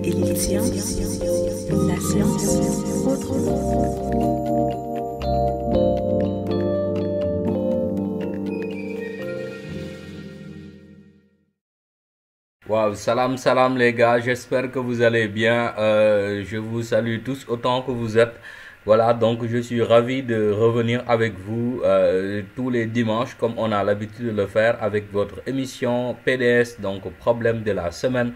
Élixion, la science autrement. Wow, salam salam les gars, j'espère que vous allez bien. Je vous salue tous autant que vous êtes. Voilà, donc je suis ravi de revenir avec vous tous les dimanches comme on a l'habitude de le faire avec votre émission PDS, donc problème de la semaine,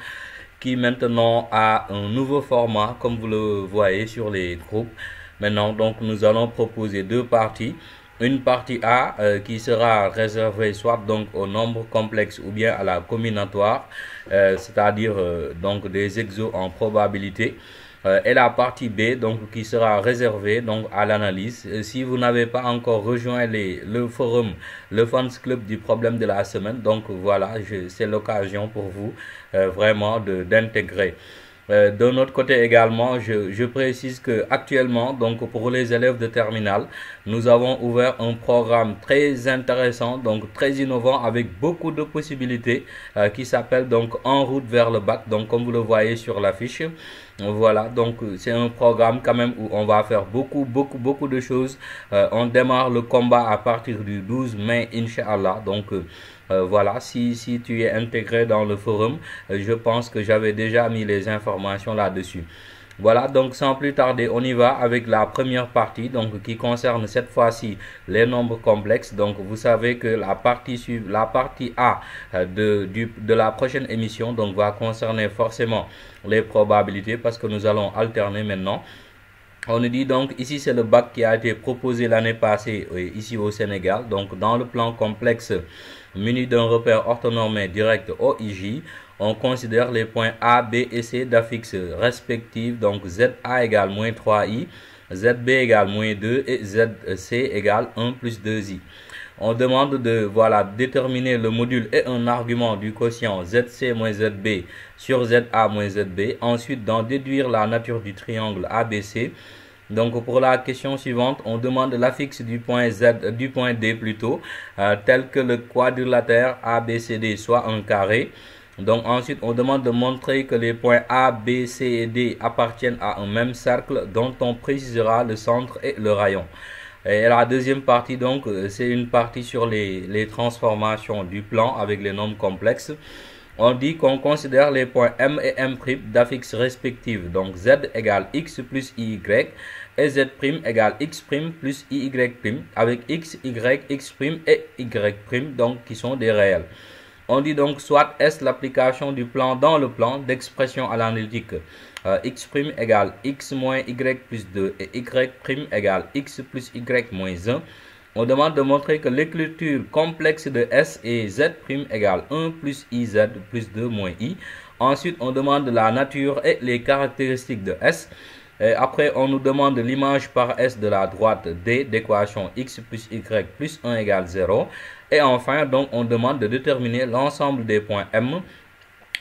qui maintenant a un nouveau format comme vous le voyez sur les groupes. Maintenant, donc nous allons proposer deux parties. Une partie A qui sera réservée soit donc au nombre complexe ou bien à la combinatoire, c'est-à-dire donc des exos en probabilité. Et la partie B donc qui sera réservée donc à l'analyse. Si vous n'avez pas encore rejoint le forum, le fans club du problème de la semaine, donc voilà, c'est l'occasion pour vous vraiment d'intégrer. De notre côté également, je précise que actuellement, donc pour les élèves de terminale, nous avons ouvert un programme très intéressant, donc très innovant avec beaucoup de possibilités qui s'appelle donc En route vers le bac. Donc comme vous le voyez sur l'affiche, voilà, donc c'est un programme quand même où on va faire beaucoup de choses. On démarre le combat à partir du 12 mai, Inch'Allah. Donc voilà, si tu es intégré dans le forum, je pense que j'avais déjà mis les informations là-dessus. Voilà, donc sans plus tarder, on y va avec la première partie, donc qui concerne cette fois-ci les nombres complexes. Donc vous savez que la partie A de la prochaine émission donc va concerner forcément les probabilités parce que nous allons alterner maintenant. On nous dit donc ici c'est le bac qui a été proposé l'année passée ici au Sénégal. Donc dans le plan complexe muni d'un repère orthonormé direct OIJ, on considère les points A, B et C d'affixes respectives. Donc ZA égale moins 3i, ZB égale moins 2 et ZC égale 1 plus 2i. On demande de déterminer le module et un argument du quotient ZC moins ZB sur ZA moins ZB. Ensuite, d'en déduire la nature du triangle ABC. Donc pour la question suivante, on demande l'affixe du point D plutôt, tel que le quadrilatère ABCD soit un carré. Donc ensuite, on demande de montrer que les points A, B, C et D appartiennent à un même cercle dont on précisera le centre et le rayon. Et la deuxième partie, donc, c'est une partie sur les transformations du plan avec les nombres complexes. On dit qu'on considère les points M et M' d'affixes respectives. Donc Z égale X plus IY et Z' égale X' plus IY' avec X, Y, X' et Y' donc qui sont des réels. On dit donc soit est l'application du plan dans le plan d'expression analytique X' égale X moins Y plus 2 et Y' égale X plus Y moins 1. On demande de montrer que l'écriture complexe de S et Z' égale 1 plus IZ plus 2 moins I. Ensuite, on demande la nature et les caractéristiques de S. Et après, on nous demande l'image par S de la droite D d'équation X plus Y plus 1 égale 0. Et enfin, donc, on demande de déterminer l'ensemble des points M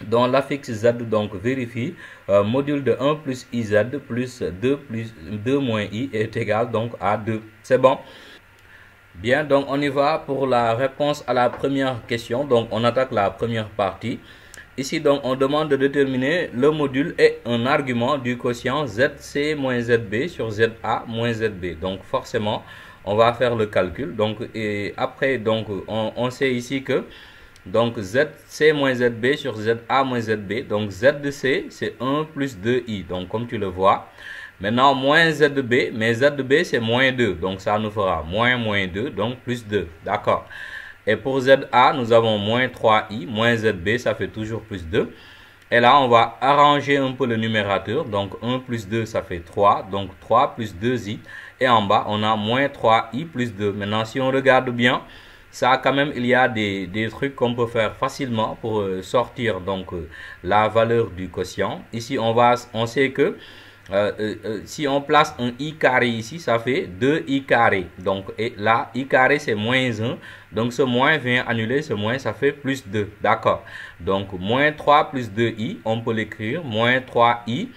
dont l'affixe Z donc vérifie module de 1 plus IZ plus 2 moins I est égal donc à 2. C'est bon? Bien, donc on y va pour la réponse à la première question. Donc on attaque la première partie. Ici donc on demande de déterminer le module et un argument du quotient ZC moins ZB sur ZA moins ZB. Donc forcément on va faire le calcul. Donc et après donc on sait ici que donc ZC moins ZB sur ZA moins ZB. Donc Z de C c'est 1 plus 2i. Donc comme tu le vois. Maintenant, moins ZB, mais ZB c'est moins 2, donc ça nous fera moins 2, donc plus 2, d'accord. Et pour ZA, nous avons moins 3i, moins ZB, ça fait toujours plus 2. Et là, on va arranger un peu le numérateur, donc 1 plus 2, ça fait 3, donc 3 plus 2i. Et en bas, on a moins 3i plus 2. Maintenant, si on regarde bien, ça quand même, il y a des trucs qu'on peut faire facilement pour sortir donc la valeur du quotient. Ici, on sait que si on place un i carré ici, ça fait 2i carré. Donc, et là, i carré, c'est moins 1. Donc, ce moins vient annuler ce moins, ça fait plus 2. D'accord. Donc, moins 3 plus 2i, on peut l'écrire, moins 3i,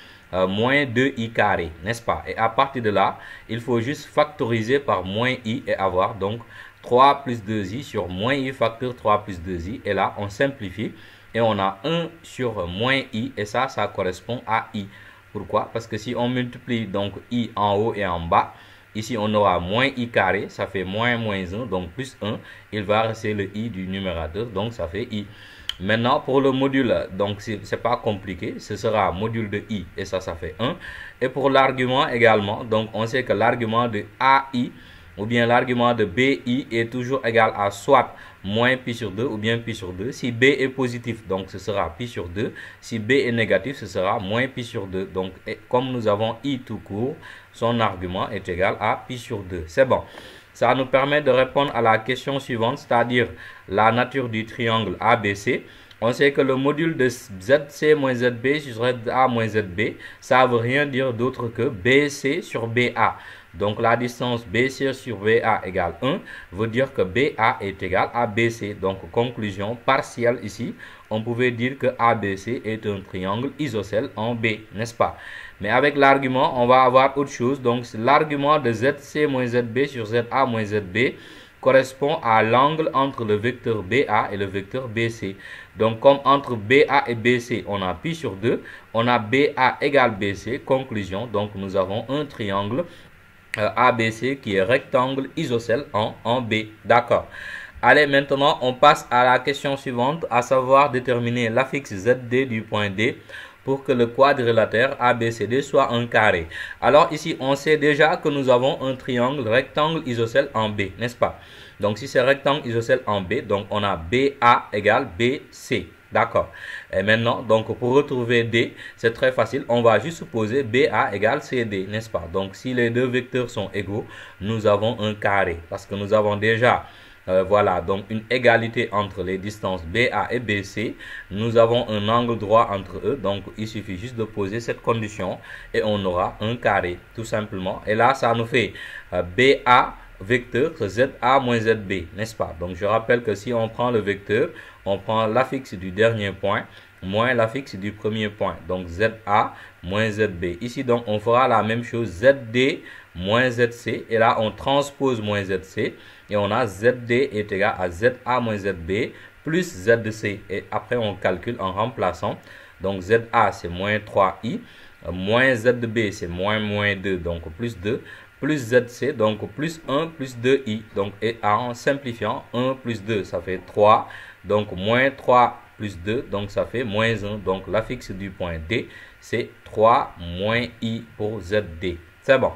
moins 2i carré, n'est-ce pas? Et à partir de là, il faut juste factoriser par moins i et avoir donc 3 plus 2i sur moins i facteur 3 plus 2i. Et là, on simplifie et on a 1 sur moins i. Et ça correspond à i. Pourquoi? Parce que si on multiplie donc i en haut et en bas, ici on aura moins i carré, ça fait moins 1, donc plus 1. Il va rester le i du numérateur, donc ça fait i. Maintenant, pour le module, donc c'est pas compliqué, ce sera module de i et ça fait 1. Et pour l'argument également, donc on sait que l'argument de ai ou bien l'argument de bi est toujours égal à soit moins pi sur 2 ou bien pi sur 2. Si b est positif, donc ce sera pi sur 2. Si b est négatif, ce sera moins pi sur 2. Donc, comme nous avons i tout court, son argument est égal à pi sur 2. C'est bon. Ça nous permet de répondre à la question suivante, c'est-à-dire la nature du triangle ABC. On sait que le module de ZC moins ZB sur ZA moins ZB, ça ne veut rien dire d'autre que BC sur BA. Donc la distance BC sur BA égale 1 veut dire que BA est égal à BC. Donc conclusion partielle ici, on pouvait dire que ABC est un triangle isocèle en B, n'est-ce pas? Mais avec l'argument, on va avoir autre chose. Donc l'argument de ZC moins ZB sur ZA moins ZB correspond à l'angle entre le vecteur BA et le vecteur BC. Donc comme entre BA et BC, on a pi sur 2, on a BA égale BC. Conclusion, donc nous avons un triangle ABC qui est rectangle isocèle en B. D'accord. Allez, maintenant, on passe à la question suivante, à savoir déterminer l'affixe ZD du point D pour que le quadrilatère ABCD soit un carré. Alors ici, on sait déjà que nous avons un triangle rectangle isocèle en B, n'est-ce pas? Donc si c'est rectangle isocèle en B, donc on a BA égale BC. D'accord. Et maintenant, donc pour retrouver D, c'est très facile. On va juste supposer BA égale CD, n'est-ce pas? Donc si les deux vecteurs sont égaux, nous avons un carré. Parce que nous avons déjà, voilà, donc une égalité entre les distances BA et BC. Nous avons un angle droit entre eux. Donc il suffit juste de poser cette condition et on aura un carré, tout simplement. Et là, ça nous fait BA vecteur ZA moins ZB, n'est-ce pas? Donc je rappelle que si on prend le vecteur, on prend l'affixe du dernier point moins l'affixe du premier point. Donc ZA moins ZB. Ici, donc, on fera la même chose. ZD moins ZC. Et là, on transpose moins ZC. Et on a ZD est égal à ZA moins ZB plus ZC. Et après, on calcule en remplaçant. Donc ZA, c'est moins 3i. Moins ZB, c'est moins 2. Donc plus 2. Plus ZC, donc plus 1 plus 2i. Donc et en simplifiant, 1 plus 2, ça fait 3. Donc moins 3 plus 2, donc ça fait moins 1. Donc l'affixe du point D, c'est 3 moins i pour ZD. C'est bon.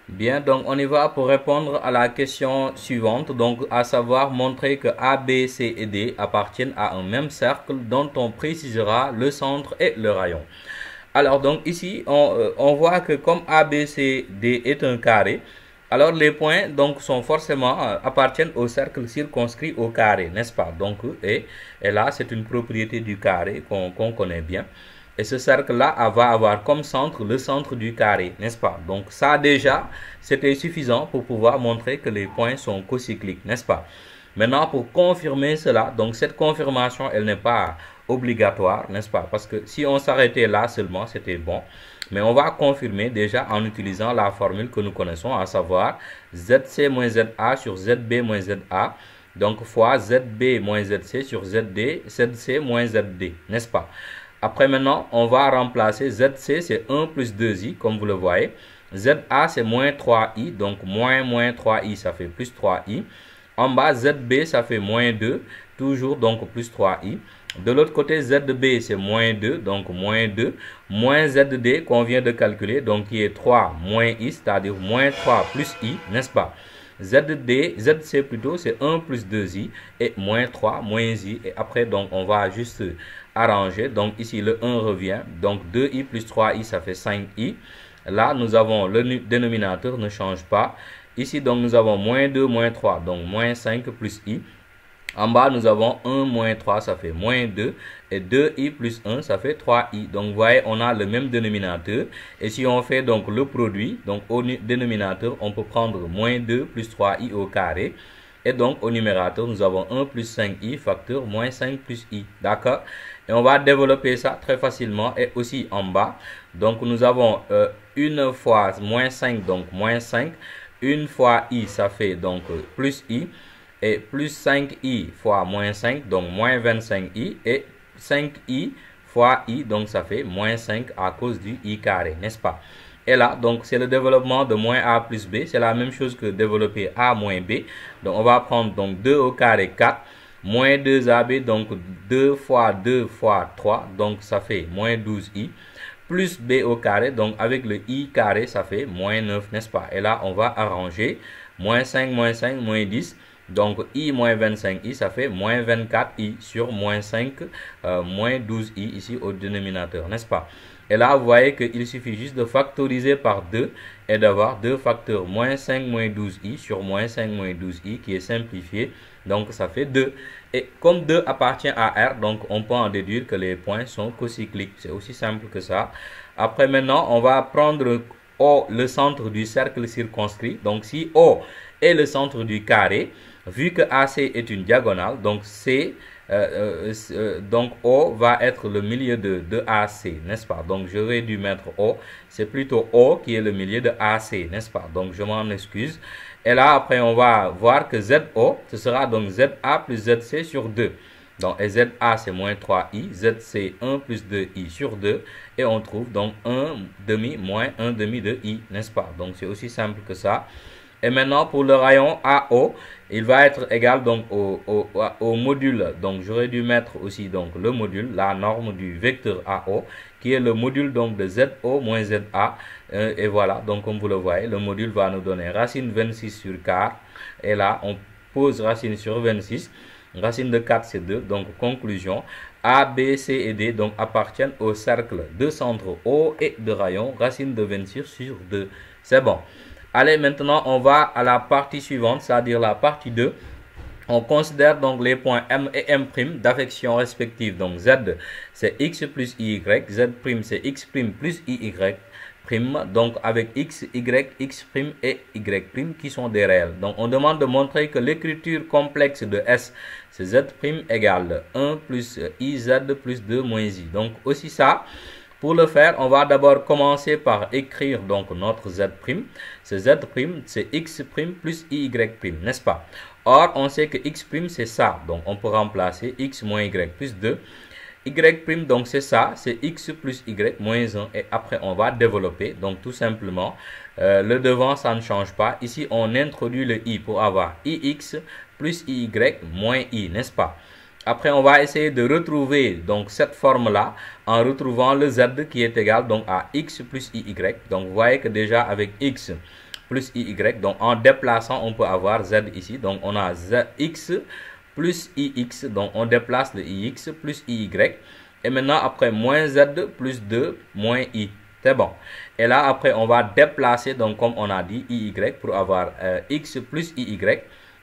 Bien, donc on y va pour répondre à la question suivante. Donc à savoir montrer que A, B, C et D appartiennent à un même cercle dont on précisera le centre et le rayon. Alors donc ici, on voit que comme ABCD est un carré, alors les points donc sont forcément appartiennent au cercle circonscrit au carré, n'est-ce pas? Donc et là c'est une propriété du carré qu'on connaît bien. Et ce cercle-là va avoir comme centre le centre du carré, n'est-ce pas? Donc ça déjà, c'était suffisant pour pouvoir montrer que les points sont cocycliques, n'est-ce pas? Maintenant, pour confirmer cela, donc cette confirmation, elle n'est pas obligatoire, n'est-ce pas? Parce que si on s'arrêtait là seulement, c'était bon. Mais on va confirmer déjà en utilisant la formule que nous connaissons, à savoir ZC moins ZA sur ZB moins ZA, donc fois ZB moins ZC sur ZD, ZC moins ZD, n'est-ce pas? Après maintenant, on va remplacer ZC, c'est 1 plus 2i, comme vous le voyez. ZA, c'est moins 3i, donc moins 3i, ça fait plus 3i. En bas, ZB, ça fait moins 2, toujours donc plus 3i. De l'autre côté, ZB, c'est moins 2, donc moins 2. Moins ZD qu'on vient de calculer, donc qui est 3 moins i, c'est-à-dire moins 3 plus i, n'est-ce pas? ZC plutôt, c'est 1 plus 2i et moins 3 moins i. Et après, donc, on va juste arranger. Donc ici, le 1 revient. Donc 2i plus 3i, ça fait 5i. Là, nous avons le dénominateur ne change pas. Ici, donc, nous avons moins 2, moins 3, donc moins 5 plus i. En bas, nous avons 1 moins 3, ça fait moins 2. Et 2i plus 1, ça fait 3i. Donc, vous voyez, on a le même dénominateur. Et si on fait donc le produit, donc au dénominateur, on peut prendre moins 2 plus 3i au carré. Et donc, au numérateur, nous avons 1 plus 5i facteur moins 5 plus i. D'accord? Et on va développer ça très facilement. Et aussi en bas, donc nous avons une fois moins 5, donc moins 5. Une fois i, ça fait donc plus i. et plus 5i fois moins 5, donc moins 25i, et 5i fois i, donc ça fait moins 5 à cause du i carré, n'est-ce pas? Et là, donc c'est le développement de moins a plus b, c'est la même chose que développer a moins b. Donc on va prendre donc 2 au carré 4, moins 2ab, donc 2 fois 2 fois 3, donc ça fait moins 12i, plus b au carré, donc avec le i carré, ça fait moins 9, n'est-ce pas? Et là, on va arranger moins 5, moins 10. Donc, i moins 25i, ça fait moins 24i sur moins 5, moins 12i ici au dénominateur, n'est-ce pas? Et là, vous voyez qu'il suffit juste de factoriser par 2 et d'avoir 2 facteurs moins 5 moins 12i sur moins 5 moins 12i qui est simplifié. Donc, ça fait 2. Et comme 2 appartient à R, donc on peut en déduire que les points sont cocycliques. C'est aussi simple que ça. Après, maintenant, on va prendre O, le centre du cercle circonscrit. Donc, si O est le centre du carré, vu que AC est une diagonale, donc donc O va être le milieu de AC, n'est-ce pas? Donc j'aurais dû mettre O, c'est plutôt O qui est le milieu de AC, n'est-ce pas? Donc je m'en excuse. Et là, après, on va voir que ZO, ce sera donc ZA plus ZC sur 2. Donc, et ZA, c'est moins 3i, ZC, 1 plus 2i sur 2. Et on trouve donc 1 demi moins 1 demi de i, n'est-ce pas? Donc, c'est aussi simple que ça. Et maintenant, pour le rayon AO, il va être égal donc au module. Donc, j'aurais dû mettre aussi donc le module, la norme du vecteur AO, qui est le module donc de ZO moins ZA. Et voilà, donc comme vous le voyez, le module va nous donner racine 26 sur 4. Et là, on pose racine sur 26. Racine de 4, c'est 2. Donc, conclusion, A, B, C et D donc, appartiennent au cercle de centre O et de rayon. Racine de 26 sur 2. C'est bon. Allez, maintenant, on va à la partie suivante, c'est-à-dire la partie 2. On considère donc les points M et M' d'affection respective. Donc, Z, c'est X plus Y. Z', c'est X' plus IY'. Donc, avec X, Y, X' et Y' qui sont des réels. Donc, on demande de montrer que l'écriture complexe de S, c'est Z' égale 1 plus IZ plus 2 moins I. Donc, aussi ça. Pour le faire, on va d'abord commencer par écrire donc notre Z'. Ce Z', c'est X' plus IY', n'est-ce pas? Or, on sait que X' c'est ça. Donc, on peut remplacer X moins Y plus 2. Y', donc c'est ça, c'est X plus Y moins 1. Et après, on va développer. Donc, tout simplement, le devant, ça ne change pas. Ici, on introduit le I pour avoir IX plus IY moins I, n'est-ce pas? Après, on va essayer de retrouver donc cette forme-là en retrouvant le Z qui est égal donc à X plus IY. Donc, vous voyez que déjà avec X plus IY, donc en déplaçant, on peut avoir Z ici. Donc, on a X plus IX, donc on déplace le IX plus IY. Et maintenant, après, moins Z plus 2 moins I. C'est bon. Et là, après, on va déplacer, donc comme on a dit, IY pour avoir X plus IY.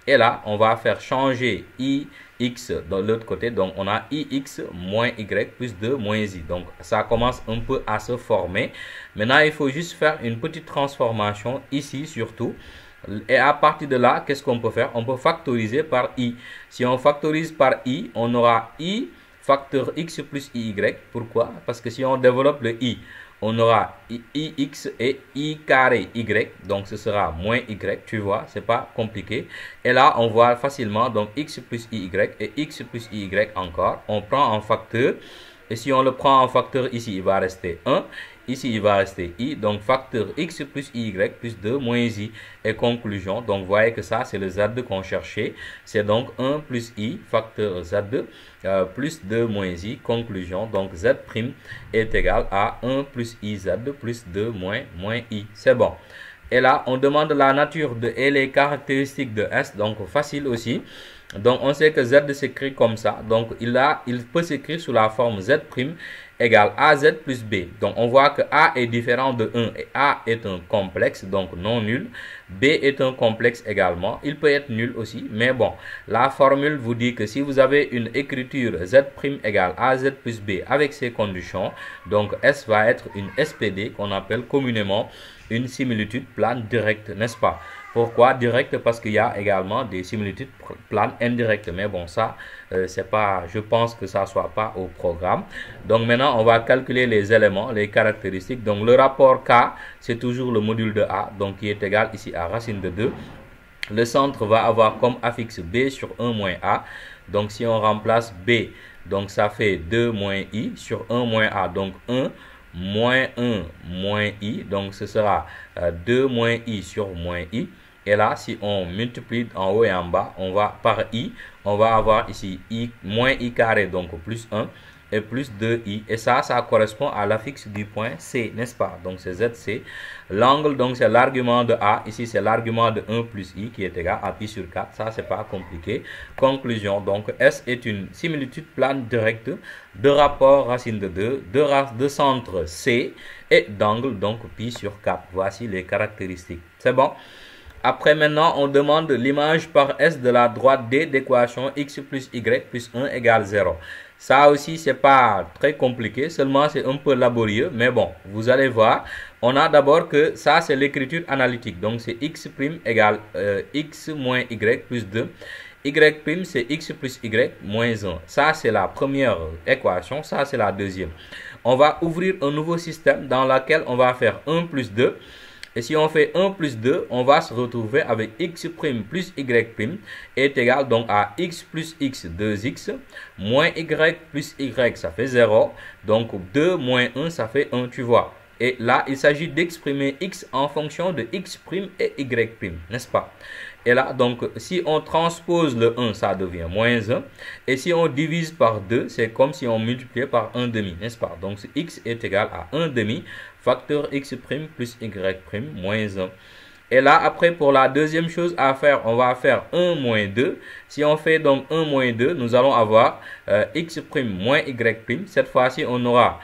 Et là, on va faire changer IX de l'autre côté. Donc, on a IX moins Y plus 2 moins I. Donc, ça commence un peu à se former. Maintenant, il faut juste faire une petite transformation ici surtout. Et à partir de là, qu'est-ce qu'on peut faire? On peut factoriser par I. Si on factorise par I, on aura I facteur X plus IY. Pourquoi? Parce que si on développe le I, on aura IX et I carré Y. Donc, ce sera moins Y. Tu vois, c'est pas compliqué. Et là, on voit facilement donc X plus IY et X plus IY encore. On prend en facteur. Et si on le prend en facteur ici, il va rester 1. Ici, il va rester I. Donc, facteur X plus IY plus 2 moins I. Et conclusion. Donc, vous voyez que ça, c'est le Z qu'on cherchait. C'est donc 1 plus I facteur Z plus 2 moins I. Conclusion. Donc, Z' est égal à 1 plus IZ plus 2 moins I. C'est bon. Et là, on demande la nature et les caractéristiques de S. Donc, facile aussi. Donc, on sait que Z s'écrit comme ça. Donc, il peut s'écrire sous la forme Z' égale AZ plus B. Donc, on voit que A est différent de 1 et A est un complexe, donc non nul. B est un complexe également. Il peut être nul aussi, mais bon, la formule vous dit que si vous avez une écriture Z' égale AZ plus B avec ces conditions, donc S va être une SPD qu'on appelle communément une similitude plane directe, n'est-ce pas? Pourquoi direct? Parce qu'il y a également des similitudes planes indirectes. Mais bon, ça, c'est pas, je pense que ça ne soit pas au programme. Donc maintenant, on va calculer les éléments, les caractéristiques. Donc le rapport K, c'est toujours le module de A, donc qui est égal ici à racine de 2. le centre va avoir comme affixe B sur 1 moins A. Donc, si on remplace B, donc ça fait 2 moins I sur 1 moins A. Donc, 1 moins 1 moins I. Donc, ce sera 2 moins I sur moins I. Et là, si on multiplie en haut et en bas, on va par I, on va avoir ici I moins I carré, donc plus 1 et plus 2I. Et ça correspond à l'affixe du point C, n'est-ce pas? Donc c'est ZC. L'angle, donc c'est l'argument de A. Ici, c'est l'argument de 1 plus I qui est égal à pi sur 4. Ça, c'est pas compliqué. Conclusion, donc S est une similitude plane directe de rapport racine de 2, de centre C et d'angle, donc pi sur 4. Voici les caractéristiques. C'est bon? Après, maintenant, on demande l'image par S de la droite D d'équation x plus y plus 1 égale 0. Ça aussi, c'est pas très compliqué, seulement c'est un peu laborieux, mais bon, vous allez voir. On a d'abord que ça, c'est l'écriture analytique. Donc, c'est x' égale x moins y plus 2. Y', c'est x plus y moins 1. Ça, c'est la première équation. Ça, c'est la deuxième. On va ouvrir un nouveau système dans lequel on va faire 1 plus 2. Et si on fait 1 plus 2, on va se retrouver avec x' plus y' est égal donc à x plus x 2x moins y plus y, ça fait 0. Donc 2 moins 1, ça fait 1, tu vois. Et là, il s'agit d'exprimer x en fonction de x' et y', n'est-ce pas? Et là, donc, si on transpose le 1, ça devient moins 1. Et si on divise par 2, c'est comme si on multipliait par 1 demi, n'est-ce pas? Donc, x est égal à 1 demi, facteur x' plus y' moins 1. Et là, après, pour la deuxième chose à faire, on va faire 1 moins 2. Si on fait donc 1 moins 2, nous allons avoir x' moins y'. Cette fois-ci, on aura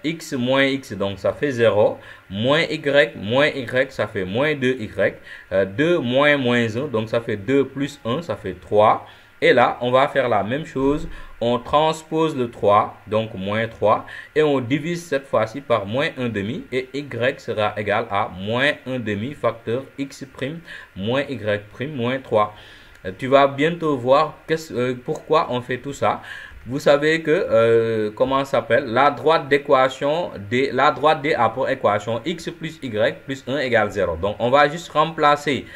x moins x, donc ça fait 0. Moins y, ça fait moins 2y. 2 moins moins 1, donc ça fait 2 plus 1, ça fait 3. Et là, on va faire la même chose. On transpose le 3, donc moins 3. Et on divise cette fois-ci par moins 1 demi. Et y sera égal à moins 1 demi facteur x' moins y' moins 3. Tu vas bientôt voir pourquoi on fait tout ça. Vous savez que, comment ça s'appelle? La droite d'équation, la droite D a pour équation x plus y plus 1 égale 0. Donc, on va juste remplacer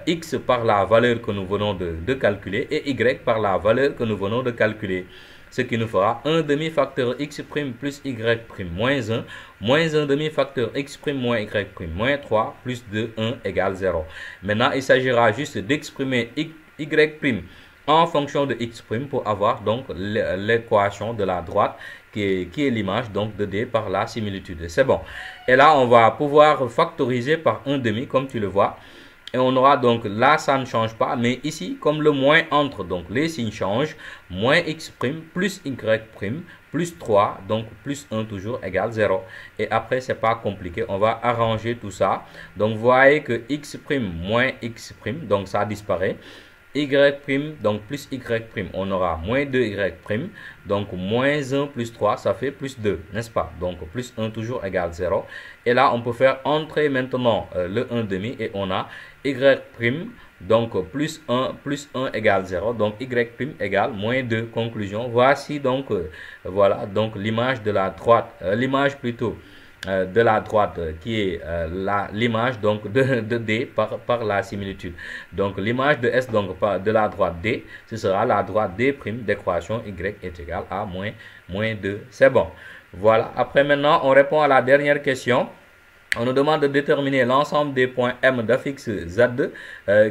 x par la valeur que nous venons de calculer et y par la valeur que nous venons de calculer. Ce qui nous fera 1 demi facteur x' plus y' moins 1, moins 1 demi facteur x' moins y' moins 3, plus 2, 1 égale 0. Maintenant, il s'agira juste d'exprimer y' en fonction de x' pour avoir donc l'équation de la droite qui est l'image donc de D par la similitude. C'est bon. Et là, on va pouvoir factoriser par 1 demi comme tu le vois. Et on aura donc, là ça ne change pas, mais ici, comme le moins entre, donc les signes changent, moins x' plus y' plus 3, donc plus 1 toujours égale 0. Et après, c'est pas compliqué, on va arranger tout ça. Donc, vous voyez que x' moins x', donc ça disparaît. Y', donc plus y', on aura moins 2y', donc moins 1 plus 3, ça fait plus 2, n'est-ce pas? Donc plus 1 toujours égale 0. Et là, on peut faire entrer maintenant le 1 demi et on a y', donc plus 1 égale 0, donc y' égale moins 2. Conclusion, voici donc, voilà, donc l'image de la droite, l'image plutôt de la droite qui est l'image donc de D par la similitude. Donc l'image de S donc de la droite D, ce sera la droite D' d'équation y est égale à moins 2. C'est bon. Voilà. Après maintenant, on répond à la dernière question. On nous demande de déterminer l'ensemble des points M d'affixe Z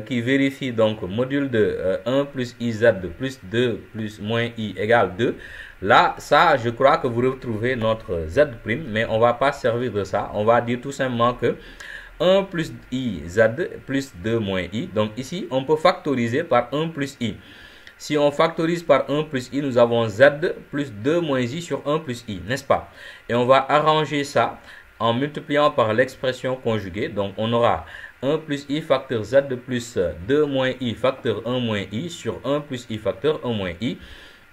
qui vérifie donc module de 1 plus IZ plus 2 plus moins I égale 2. Là, ça, je crois que vous retrouvez notre Z', mais on ne va pas servir de ça. On va dire tout simplement que 1 plus IZ plus 2 moins I. Donc ici, on peut factoriser par 1 plus I. Si on factorise par 1 plus I, nous avons Z plus 2 moins I sur 1 plus I, n'est-ce pas? Et on va arranger ça en multipliant par l'expression conjuguée. Donc, on aura 1 plus I facteur Z plus 2 moins I facteur 1 moins I sur 1 plus I facteur 1 moins I.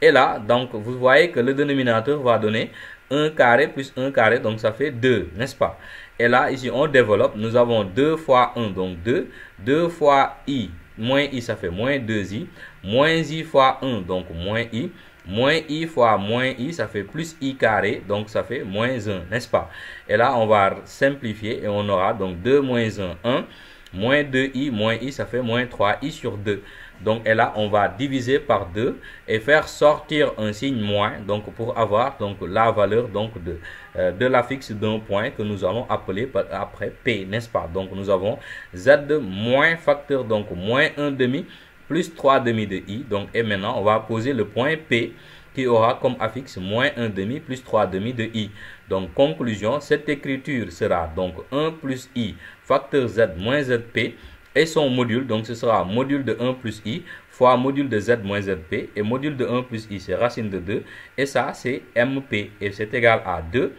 Et là, donc, vous voyez que le dénominateur va donner 1 carré plus 1 carré, donc ça fait 2, n'est-ce pas? Et là, ici, on développe, nous avons 2 fois 1, donc 2. 2 fois I, moins I, ça fait moins 2I. Moins I fois 1, donc moins I. Moins I fois moins I, ça fait plus I carré, donc ça fait moins 1, n'est-ce pas? Et là, on va simplifier et on aura donc 2 moins 1, 1. Moins 2i, ça fait moins 3i sur 2. Donc, et là, on va diviser par 2 et faire sortir un signe moins, donc pour avoir donc la valeur donc de l'affixe d'un point que nous allons appeler après p, n'est-ce pas? Donc, nous avons z moins facteur, donc moins 1 demi plus 3 demi de i. Donc, et maintenant, on va poser le point p qui aura comme affixe moins 1 demi plus 3 demi de i. Donc, conclusion, cette écriture sera donc 1 plus i facteur z moins zp et son module, donc ce sera module de 1 plus i fois module de z moins zp, et module de 1 plus i c'est racine de 2, et ça c'est mp, et c'est égal à 2,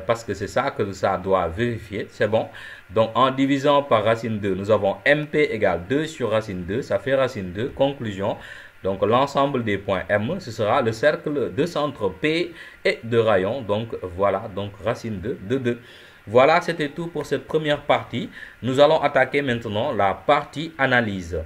parce que c'est ça que ça doit vérifier, c'est bon. Donc en divisant par racine 2, nous avons mp égale 2 sur racine 2, ça fait racine 2, conclusion. Donc l'ensemble des points M, ce sera le cercle de centre P et de rayon. Donc voilà, donc racine 2 de 2. Voilà, c'était tout pour cette première partie. Nous allons attaquer maintenant la partie analyse.